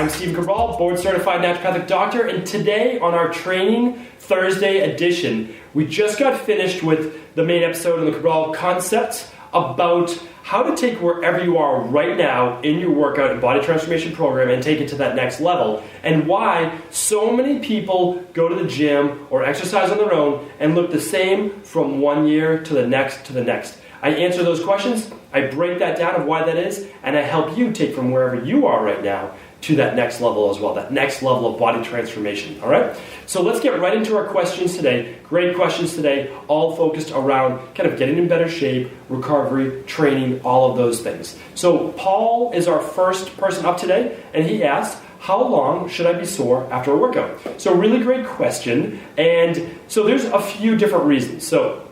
I'm Stephen Cabral, board-certified naturopathic doctor, and today on our Training Thursday edition, we just got finished with the main episode on the Cabral concepts about how to take wherever you are right now in your workout and body transformation program and take it to that next level, and why so many people go to the gym or exercise on their own and look the same from 1 year to the next to the next. I answer those questions, I break that down of why that is, and I help you take from wherever you are right now to that next level as well, that next level of body transformation, all right? So let's get right into our questions today. Great questions today, all focused around kind of getting in better shape, recovery, training, all of those things. So Paul is our first person up today, and he asked, how long should I be sore after a workout? So really great question, and so there's a few different reasons. So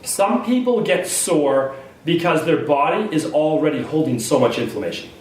some people get sore because their body is already holding so much inflammation.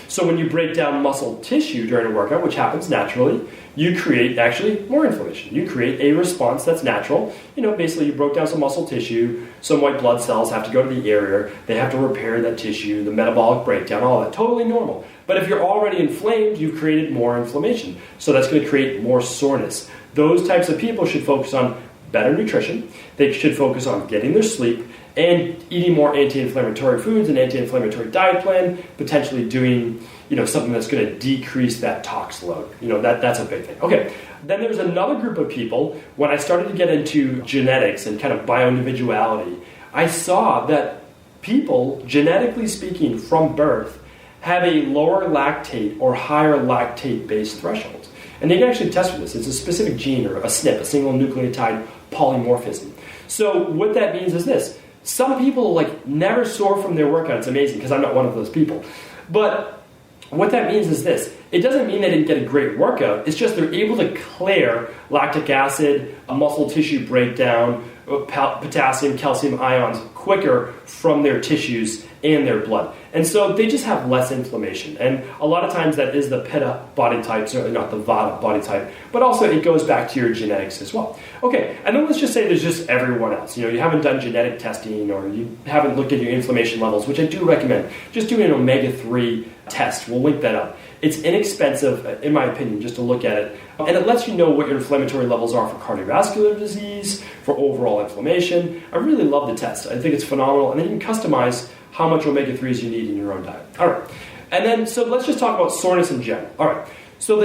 So when you break down muscle tissue during a workout, which happens naturally, you create actually more inflammation. You create a response that's natural. Basically you broke down some muscle tissue, some white blood cells have to go to the area, they have to repair that tissue, the metabolic breakdown, all that, totally normal. But if you're already inflamed, you've created more inflammation. So that's going to create more soreness. Those types of people should focus on better nutrition. They should focus on getting their sleep and eating more anti-inflammatory foods, an anti-inflammatory diet plan, potentially doing something that's going to decrease that tox load. That's a big thing. Okay, then there's another group of people. When I started to get into genetics and kind of bioindividuality, I saw that people, genetically speaking, from birth, have a lower lactate or higher lactate-based thresholds. And they can actually test for this. It's a specific gene or a SNP, a single nucleotide polymorphism. So what that means is this. Some people never sore from their workout. It's amazing because I'm not one of those people. But what that means is this. It doesn't mean they didn't get a great workout. It's just they're able to clear lactic acid, muscle tissue breakdown, potassium, calcium ions quicker from their tissues and their blood. And so they just have less inflammation. And a lot of times that is the Pitta body type, certainly not the Vata body type, but also it goes back to your genetics as well. Okay, and then let's just say there's just everyone else. You haven't done genetic testing or you haven't looked at your inflammation levels, which I do recommend. Just doing an omega-3 test. We'll link that up. It's inexpensive, in my opinion, just to look at it. And it lets you know what your inflammatory levels are for cardiovascular disease, for overall inflammation. I really love the test. I think it's phenomenal. And then you can customize how much omega-3s you need in your own diet. All right. And then, so let's just talk about soreness in general. All right. So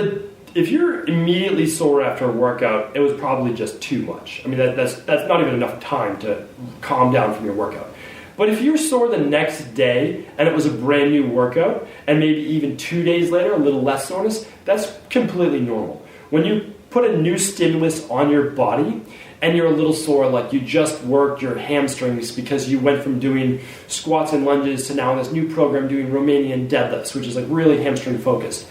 if you're immediately sore after a workout, it was probably just too much. I mean, that's not even enough time to calm down from your workout. But if you're sore the next day and it was a brand new workout and maybe even 2 days later, a little less soreness, that's completely normal. When you put a new stimulus on your body and you're a little sore, like you just worked your hamstrings because you went from doing squats and lunges to now in this new program doing Romanian deadlifts, which is really hamstring focused.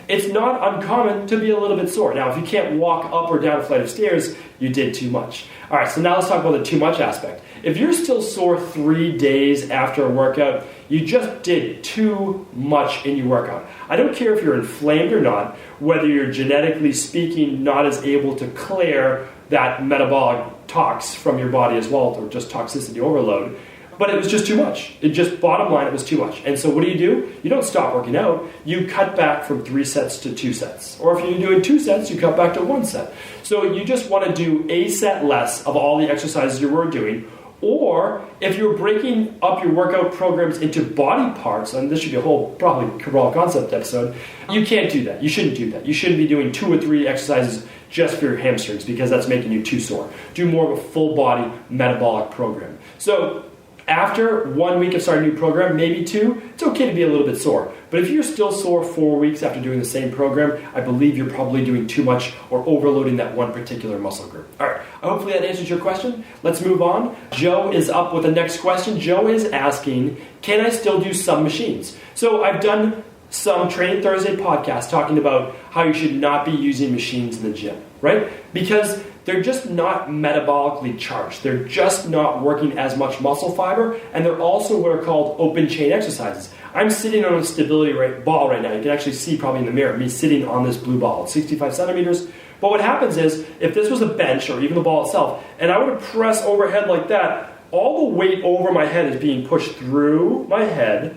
It's not uncommon to be a little bit sore. Now, if you can't walk up or down a flight of stairs, you did too much. All right, so now let's talk about the too much aspect. If you're still sore 3 days after a workout, you just did too much in your workout. I don't care if you're inflamed or not, whether you're genetically speaking not as able to clear that metabolic tox from your body as well, or just toxicity overload, but it was just too much. Bottom line, it was too much. And so what do? You don't stop working out. You cut back from 3 sets to 2 sets. Or if you're doing 2 sets, you cut back to 1 set. So you just want to do a set less of all the exercises you were doing. Or if you're breaking up your workout programs into body parts, and this should be a whole probably Cabral concept episode, you can't do that. You shouldn't do that. You shouldn't be doing 2 or 3 exercises just for your hamstrings because that's making you too sore. Do more of a full body metabolic program. So after 1 week of starting a new program, maybe 2, it's okay to be a little bit sore. But if you're still sore 4 weeks after doing the same program, I believe you're probably doing too much or overloading that one particular muscle group. All right, hopefully that answers your question. Let's move on. Joe is up with the next question. Joe is asking, can I still do some machines? So I've done some Training Thursday podcasts talking about how you should not be using machines in the gym, right? Because they're just not metabolically charged. They're just not working as much muscle fiber, and they're also what are called open chain exercises. I'm sitting on a stability ball right now. You can actually see probably in the mirror me sitting on this blue ball. It's 65 centimeters. But what happens is, if this was a bench or even the ball itself, and I were to press overhead like that, all the weight over my head is being pushed through my head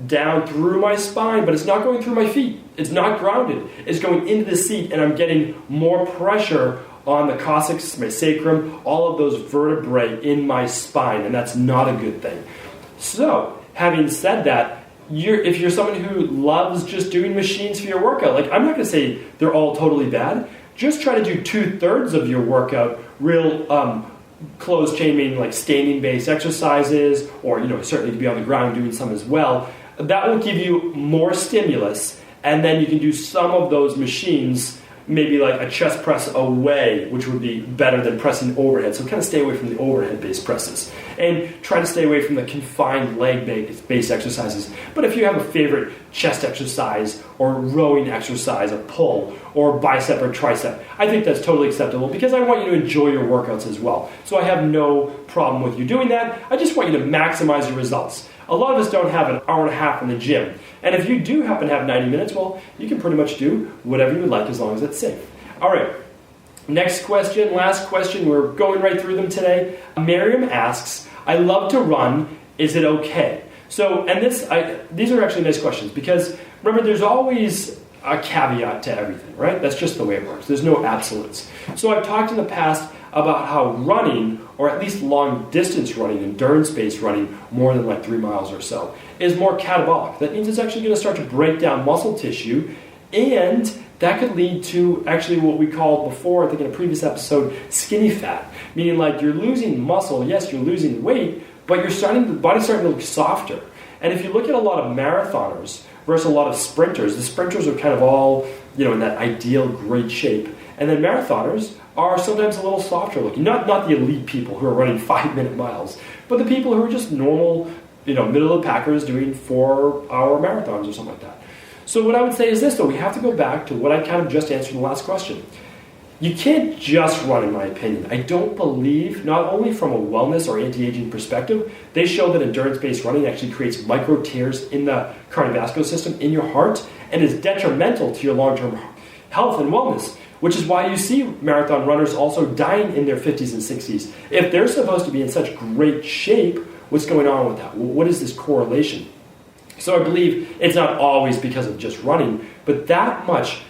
down through my spine, but it's not going through my feet. It's not grounded. It's going into the seat, and I'm getting more pressure on the coccyx, my sacrum, all of those vertebrae in my spine, and that's not a good thing. So, having said that, if you're someone who loves just doing machines for your workout, like I'm not going to say they're all totally bad. Just try to do 2/3 of your workout real closed chain, meaning like standing based exercises, or certainly to be on the ground doing some as well. That will give you more stimulus, and then you can do some of those machines, maybe like a chest press away, which would be better than pressing overhead. So kind of stay away from the overhead-based presses. And try to stay away from the confined leg-based exercises. But if you have a favorite chest exercise or rowing exercise, a pull, or bicep or tricep, I think that's totally acceptable because I want you to enjoy your workouts as well. So I have no problem with you doing that. I just want you to maximize your results. A lot of us don't have an hour and a half in the gym. And if you do happen to have 90 minutes, well, you can pretty much do whatever you would like as long as it's safe. All right. Next question, last question. We're going right through them today. Miriam asks, I love to run. Is it okay? So, and these are actually nice questions because remember, there's always a caveat to everything, right? That's just the way it works. There's no absolutes. So I've talked in the past about how running, or at least long distance running, endurance-based running, more than like 3 miles or so, is more catabolic. That means it's actually going to start to break down muscle tissue, and that could lead to actually what we called before, I think in a previous episode, skinny fat. Meaning like you're losing muscle, yes, you're losing weight, but the body's starting to look softer. And if you look at a lot of marathoners versus a lot of sprinters, the sprinters are kind of all, in that ideal great shape. And then marathoners are sometimes a little softer looking. Not the elite people who are running 5-minute miles, but the people who are just normal, middle of the packers doing 4-hour marathons or something like that. So what I would say is this, though, we have to go back to what I kind of just answered in the last question. You can't just run, in my opinion. I don't believe, not only from a wellness or anti-aging perspective, they show that endurance-based running actually creates micro tears in the cardiovascular system in your heart and is detrimental to your long-term health and wellness, which is why you see marathon runners also dying in their 50s and 60s. If they're supposed to be in such great shape, what's going on with that? What is this correlation? So I believe it's not always because of just running, but that much,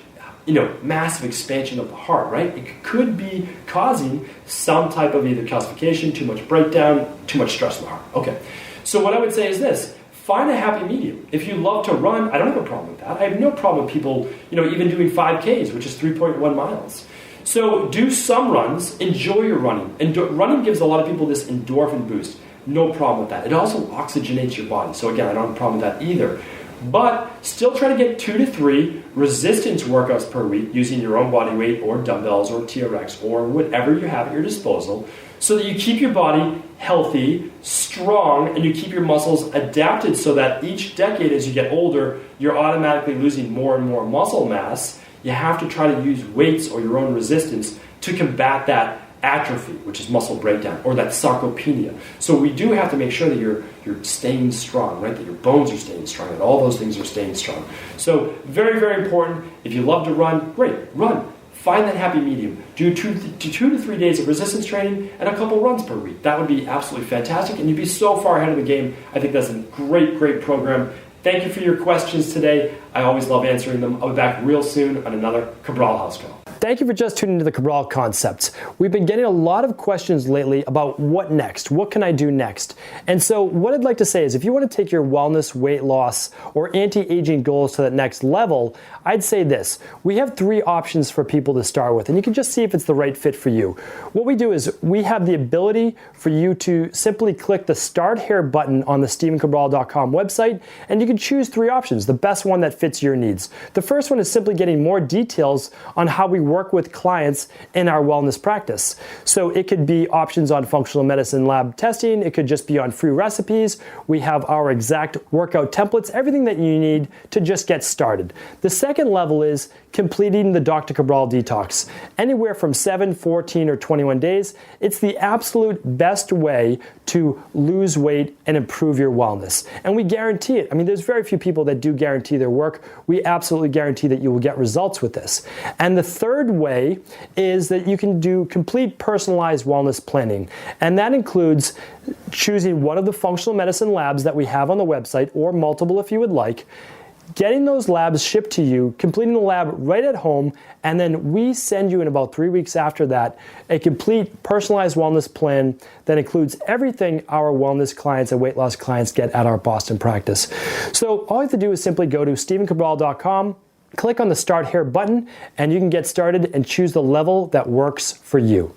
massive expansion of the heart, right? It could be causing some type of either calcification, too much breakdown, too much stress in the heart. Okay, so what I would say is this. Find a happy medium. If you love to run, I don't have a problem with that. I have no problem with people, even doing 5Ks, which is 3.1 miles. So do some runs, enjoy your running. And running gives a lot of people this endorphin boost. No problem with that. It also oxygenates your body. So again, I don't have a problem with that either. But still try to get 2 to 3 resistance workouts per week using your own body weight or dumbbells or TRX or whatever you have at your disposal so that you keep your body healthy, strong, and you keep your muscles adapted so that each decade as you get older, you're automatically losing more and more muscle mass. You have to try to use weights or your own resistance to combat that atrophy, which is muscle breakdown, or that sarcopenia. So we do have to make sure that you're staying strong, right? That your bones are staying strong, that all those things are staying strong. So very, very important. If you love to run, great, run. Find that happy medium. Do 2 to 3 days of resistance training and a couple runs per week. That would be absolutely fantastic, and you'd be so far ahead of the game. I think that's a great, great program. Thank you for your questions today. I always love answering them. I'll be back real soon on another Cabral House Call. Thank you for just tuning into the Cabral Concepts. We've been getting a lot of questions lately about what next? What can I do next? And so what I'd like to say is if you want to take your wellness, weight loss, or anti-aging goals to that next level, I'd say this. We have 3 options for people to start with, and you can just see if it's the right fit for you. What we do is we have the ability for you to simply click the Start Here button on the StephenCabral.com website, and you can choose 3 options, the best one that fits your needs. The first one is simply getting more details on how we work with clients in our wellness practice. So it could be options on functional medicine lab testing. It could just be on free recipes. We have our exact workout templates, everything that you need to just get started. The second level is completing the Dr. Cabral detox. Anywhere from 7, 14, or 21 days, it's the absolute best way to lose weight and improve your wellness. And we guarantee it. I mean, there's very few people that do guarantee their work. We absolutely guarantee that you will get results with this. And the third third way is that you can do complete personalized wellness planning. And that includes choosing one of the functional medicine labs that we have on the website, or multiple if you would like, getting those labs shipped to you, completing the lab right at home, and then we send you in about 3 weeks after that a complete personalized wellness plan that includes everything our wellness clients and weight loss clients get at our Boston practice. So all you have to do is simply go to stevencabral.com, click on the Start Here button, and you can get started and choose the level that works for you.